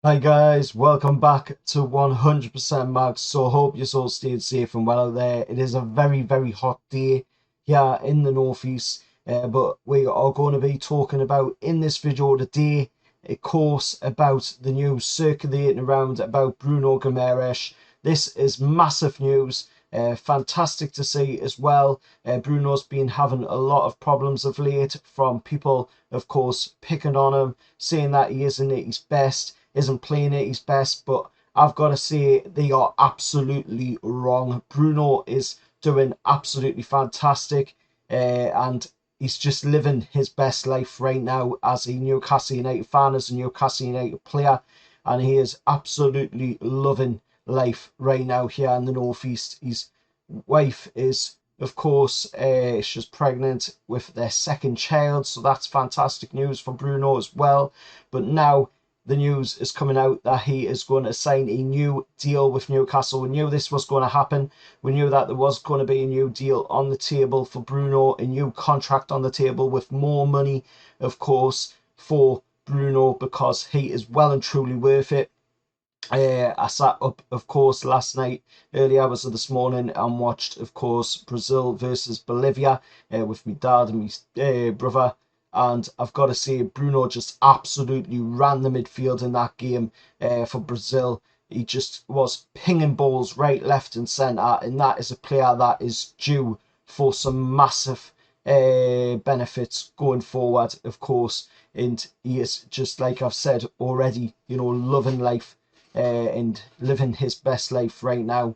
Hi guys, welcome back to 100% Max. So hope you all stayed safe and well out there. It is a very hot day here in the northeast, but we are going to be talking about in this video today, of course, about the news circulating around about Bruno Guimaraes. This is massive news. Fantastic to see as well. Bruno's been having a lot of problems of late from people, of course, picking on him, saying that he isn't at his best, isn't playing at his best. But I've got to say they are absolutely wrong. Bruno is doing absolutely fantastic, and he's just living his best life right now as a Newcastle United fan, as a Newcastle United player, and he is absolutely loving life right now here in the northeast. His wife is, of course, she's pregnant with their second child, so that's fantastic news for Bruno as well. But now the news is coming out that he is going to sign a new deal with Newcastle. We knew this was going to happen. We knew that there was going to be a new deal on the table for Bruno, a new contract on the table with more money, of course, for Bruno, because he is well and truly worth it. I sat up, of course, last night, early hours of this morning, and watched, of course, Brazil versus Bolivia with my dad and my brother. And I've got to say, Bruno just absolutely ran the midfield in that game for Brazil. He just was pinging balls right, left, and centre, and that is a player that is due for some massive benefits going forward, of course. And he is, just like I've said already, loving life and living his best life right now.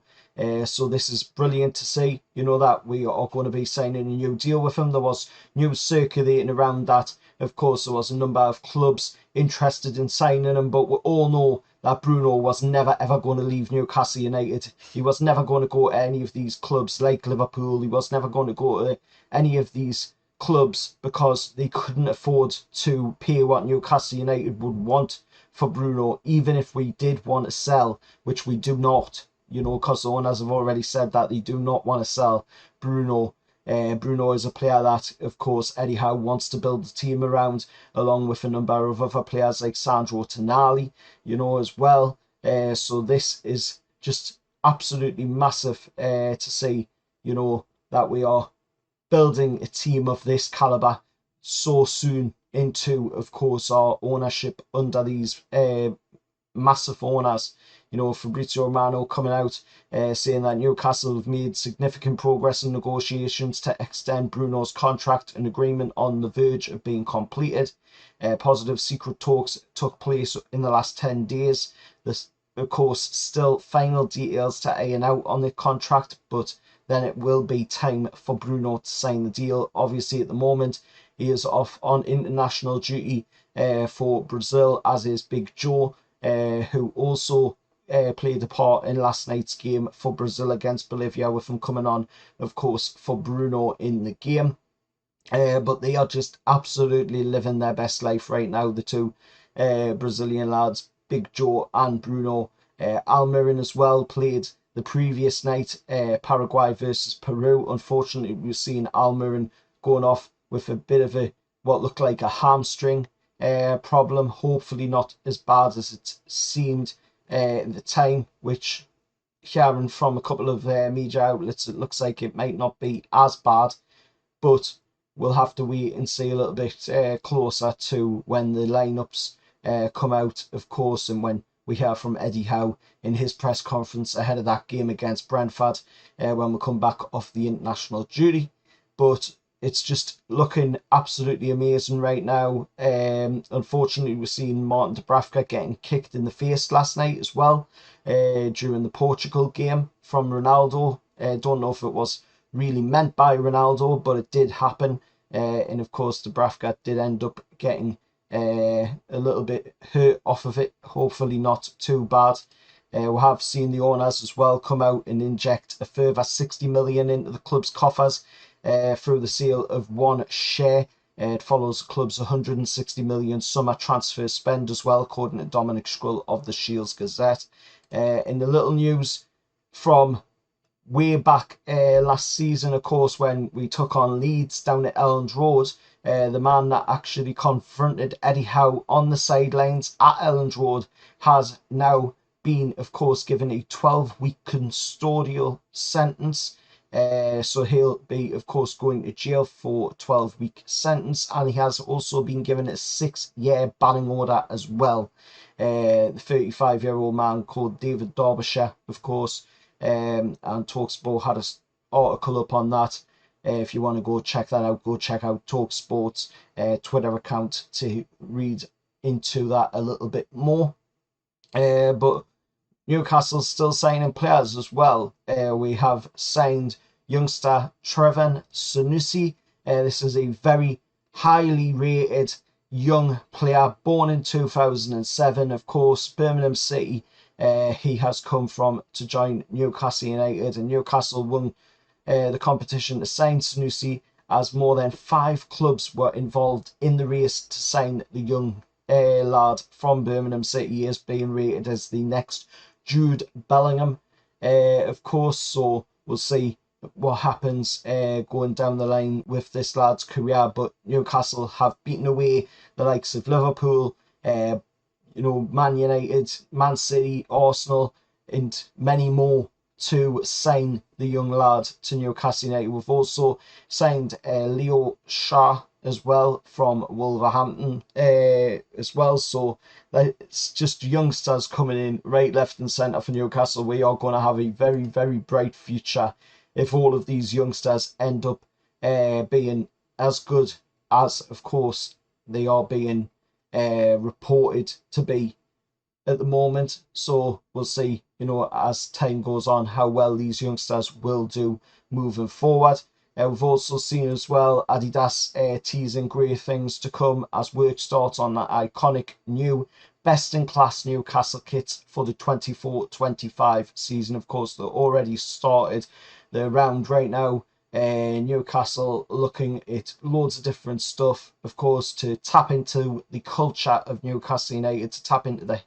So this is brilliant to see, that we are going to be signing a new deal with him. There was news circulating around that, of course, there was a number of clubs interested in signing him, but we all know that Bruno was never ever going to leave Newcastle United. He was never going to go to any of these clubs like Liverpool. He was never going to go to any of these clubs because they couldn't afford to pay what Newcastle United would want for Bruno, even if we did want to sell, which we do not, because the owners have already said that they do not want to sell Bruno. Bruno is a player that, of course, Eddie Howe wants to build the team around, along with a number of other players like Sandro Tonali, as well. So this is just absolutely massive to see, that we are building a team of this caliber so soon into, of course, our ownership under these massive owners. Fabrizio Romano coming out saying that Newcastle have made significant progress in negotiations to extend Bruno's contract, an agreement on the verge of being completed. Positive secret talks took place in the last 10 days. This, of course, still final details to iron out on the contract, but then it will be time for Bruno to sign the deal. Obviously, at the moment, he is off on international duty for Brazil, as is Big Joe, who also played a part in last night's game for Brazil against Bolivia, with him coming on, of course, for Bruno in the game. But they are just absolutely living their best life right now, the two Brazilian lads, Big Joe and Bruno. Almiron as well played the previous night, Paraguay versus Peru. Unfortunately, we've seen Almiron going off with a bit of what looked like a hamstring problem. Hopefully not as bad as it seemed at the time, which, hearing from a couple of media outlets, it looks like it might not be as bad, but we'll have to wait and see a little bit closer to when the lineups come out, of course, and when we hear from Eddie Howe in his press conference ahead of that game against Brentford when we come back off the international duty. But it's just looking absolutely amazing right now. Unfortunately, we've seen Martin Dubravka getting kicked in the face last night as well during the Portugal game from Ronaldo. Don't know if it was really meant by Ronaldo, but it did happen. And of course, Dubravka did end up getting a little bit hurt off of it. Hopefully not too bad. We have seen the owners as well come out and inject a further 60 million into the club's coffers through the sale of one share. It follows the club's 160 million summer transfer spend as well, according to Dominic Skrull of the Shields Gazette. In the little news from way back last season, of course, when we took on Leeds down at Elland Road, the man that actually confronted Eddie Howe on the sidelines at Elland Road, has now been, of course, given a 12-week custodial sentence. So he'll be, of course, going to jail for a 12-week sentence, and he has also been given a 6-year banning order as well. The 35-year-old man called David Derbyshire, of course, and Talksport had an article up on that. If you want to go check that out, go check out Talksport's Twitter account to read into that a little bit more. But Newcastle's still signing players as well. We have signed youngster Trevor Sanusi. This is a very highly rated young player, born in 2007, of course, Birmingham City. He has come from to join Newcastle United, and Newcastle won the competition to sign Sanusi, as more than 5 clubs were involved in the race to sign the young lad from Birmingham City. He is being rated as the next Jude Bellingham, of course, so we'll see what happens going down the line with this lad's career. But Newcastle have beaten away the likes of Liverpool, Man United, Man City, Arsenal, and many more to sign the young lad to Newcastle United. We've also signed Leo Shaw as well from Wolverhampton as well. So it's just youngsters coming in right, left and centre for Newcastle. We are going to have a very, very bright future if all of these youngsters end up being as good as, of course, they are being reported to be at the moment. So we'll see, as time goes on, how well these youngsters will do moving forward. We've also seen as well Adidas teasing great things to come as work starts on that iconic new best-in-class Newcastle kit for the 24-25 season. Of course, they've already started the round right now. Newcastle looking at loads of different stuff, of course, to tap into the culture of Newcastle United, to tap into the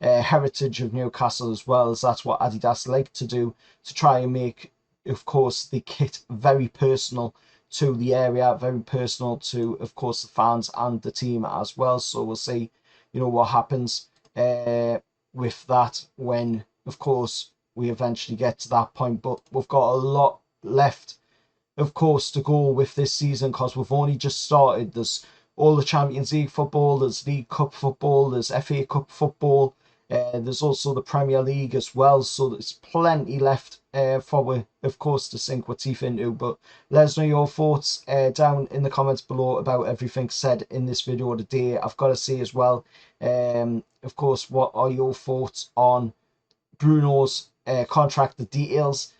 heritage of Newcastle as well, as that's what Adidas like to do, to try and make, of course, the kit very personal to the area, very personal to, of course, the fans and the team as well. So we'll see, what happens with that when, of course, we eventually get to that point. But we've got a lot left, of course, to go with this season, because we've only just started. There's all the Champions League football, there's League Cup football, there's FA Cup football, there's also the Premier League as well, so there's plenty left for, of course, to sink our teeth into. But let us know your thoughts down in the comments below about everything said in this video today. I've got to say as well, of course, what are your thoughts on Bruno's contract, the details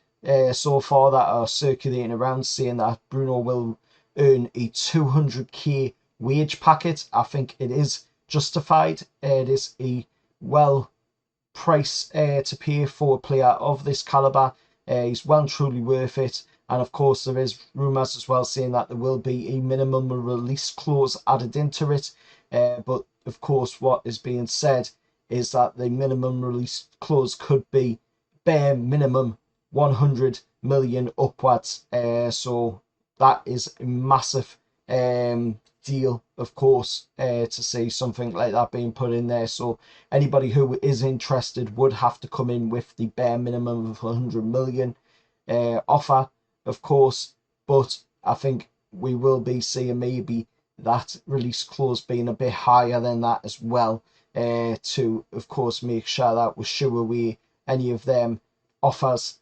so far that are circulating around, saying that Bruno will earn a 200k wage packet? I think it is justified. It is a well price to pay for a player of this caliber. He's well and truly worth it. And of course, there is rumours as well saying that there will be a minimum release clause added into it. But of course, what is being said is that the minimum release clause could be bare minimum 100 million upwards. So that is a massive deal, of course, to see something like that being put in there. So anybody who is interested would have to come in with the bare minimum of 100 million offer, of course. But I think we will be seeing maybe that release clause being a bit higher than that as well, to, of course, make sure that we shoo away any of them offers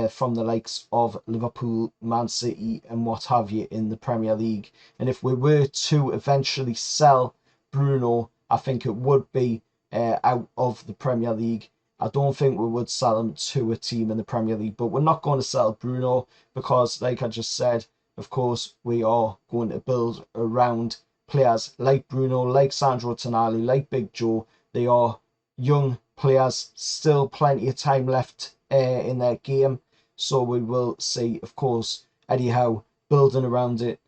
from the likes of Liverpool, Man City and what have you in the Premier League. And if we were to eventually sell Bruno, I think it would be out of the Premier League. I don't think we would sell him to a team in the Premier League, but we're not going to sell Bruno because, like I just said, of course, we are going to build around players like Bruno, like Sandro Tonali, like Big Joe. They are young players, still plenty of time left in their game. So we will see, of course, Eddie Howe building around it,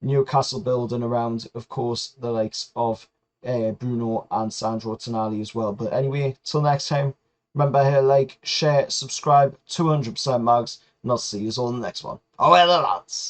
Newcastle building around, of course, the likes of Bruno and Sandro Tonali as well. But anyway, till next time, remember here, like, share, subscribe, 200% mags, and I'll see you all in the next one. Oh, well, lads.